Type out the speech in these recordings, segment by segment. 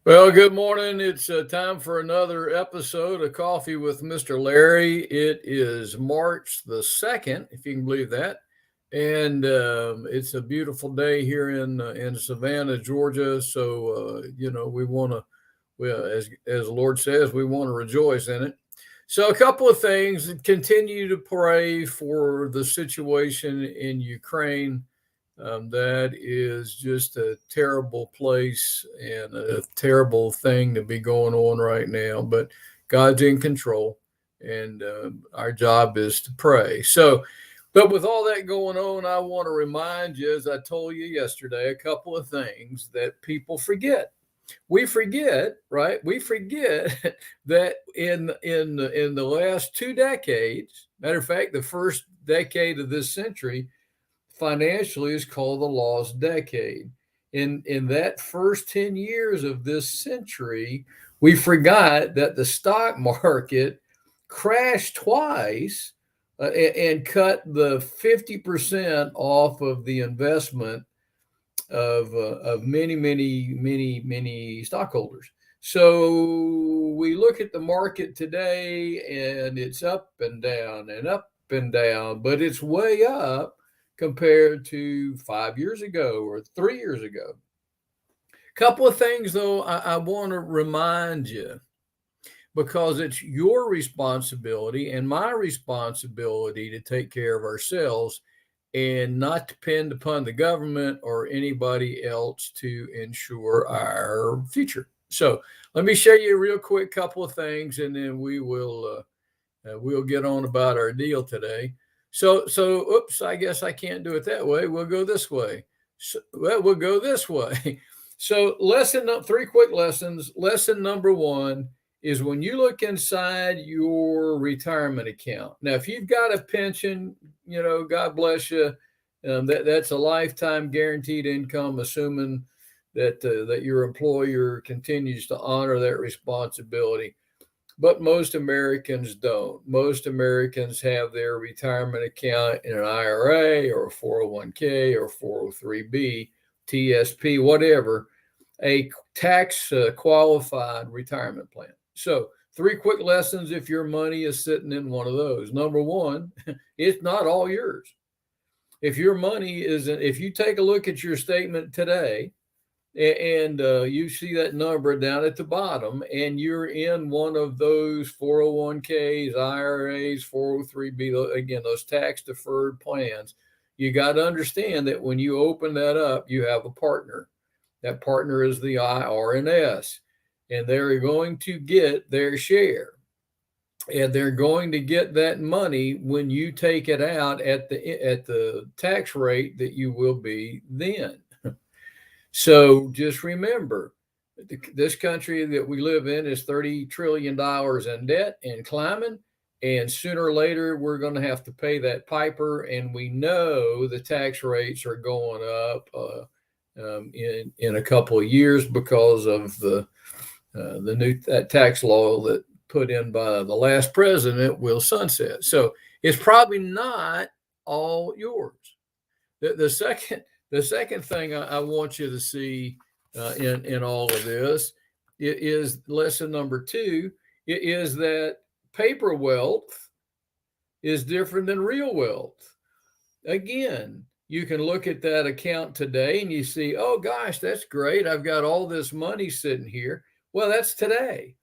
Well, good morning. It's time for another episode of Coffee with Mr. Larry. It is March the 2nd, if you can believe that. And it's a beautiful day here in Savannah, Georgia. So, we want to, as the Lord says, we want to rejoice in it. So, a couple of things: continue to pray for the situation in Ukraine. That is just a terrible place and a terrible thing to be going on right now. But God's in control, and our job is to pray. So, but with all that going on, I want to remind you, as I told you yesterday, a couple of things that people forget. We forget, right? We forget that in the last 2 decades, matter of fact, the first decade of this century financially is called the lost decade. In that first 10 years of this century, we forgot that the stock market crashed twice and cut the 50% off of the investment of many stockholders. So we look at the market today and it's up and down and up and down, but it's way up compared to 5 years ago or 3 years ago. Couple of things though, I want to remind you because it's your responsibility and my responsibility to take care of ourselves and not depend upon the government or anybody else to ensure our future. So let me show you a real quick couple of things, and then we'll get on about our deal today. So oops, I guess I can't do it that way. We'll go this way. We'll go this way. So three quick lessons. Lesson number one is when you look inside your retirement account. Now, if you've got a pension, God bless you. That's a lifetime guaranteed income, assuming that your employer continues to honor that responsibility. But most Americans don't. Most Americans have their retirement account in an IRA or a 401k or 403b, TSP, whatever, a tax qualified retirement plan. So, three quick lessons if your money is sitting in one of those. Number one, it's not all yours. If your money isn't, if you take a look at your statement today and you see that number down at the bottom and you're in one of those 401ks, IRAs, 403b, again, those tax deferred plans, you got to understand that when you open that up, you have a partner. That partner is the IRS, and they're going to get their share. And they're going to get that money when you take it out at the tax rate that you will be then. So just remember, this country that we live in is $30 trillion in debt and climbing. And sooner or later, we're going to have to pay that piper. And we know the tax rates are going up in a couple of years because of the new tax law that put in by the last president will sunset. So it's probably not all yours. The second thing I want you to see in all of this is lesson number two. It is that paper wealth is different than real wealth. Again, you can look at that account today and you see, oh gosh, that's great. I've got all this money sitting here. Well, that's today.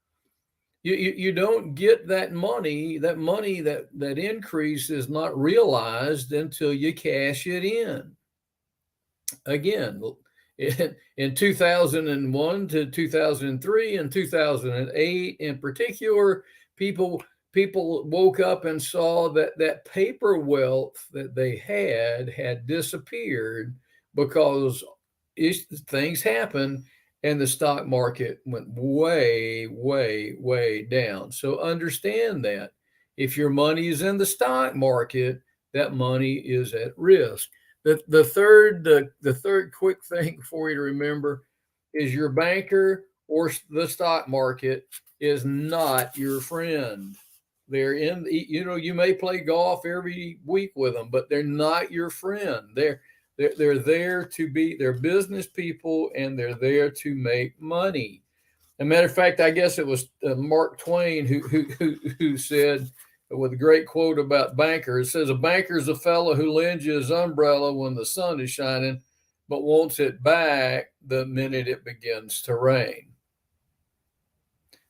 You don't get that money. That increase is not realized until you cash it in. Again, in 2001 to 2003 and 2008 in particular, people woke up and saw that paper wealth that they had disappeared because things happened and the stock market went way down. So understand that if your money is in the stock market, that money is at risk. The third quick thing for you to remember is your banker or the stock market is not your friend. They're in, you may play golf every week with them, but they're not your friend. They're there to be, they're business people and they're there to make money. a matter of fact, I guess it was Mark Twain who said, with a great quote about bankers, it says, a banker is a fellow who lends you his umbrella when the sun is shining, but wants it back the minute it begins to rain.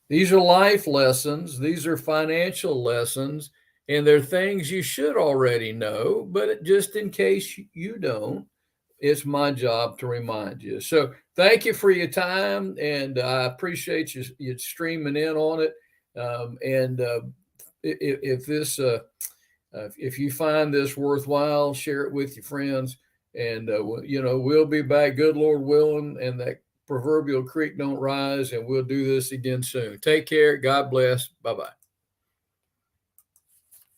These are life lessons. These are financial lessons, and they're things you should already know, but just in case you don't, it's my job to remind you. So thank you for your time, and I appreciate you streaming in on it. If you find this worthwhile, share it with your friends, and we'll be back, good Lord willing, and that proverbial creek don't rise, and we'll do this again soon. Take care. God bless. Bye-bye.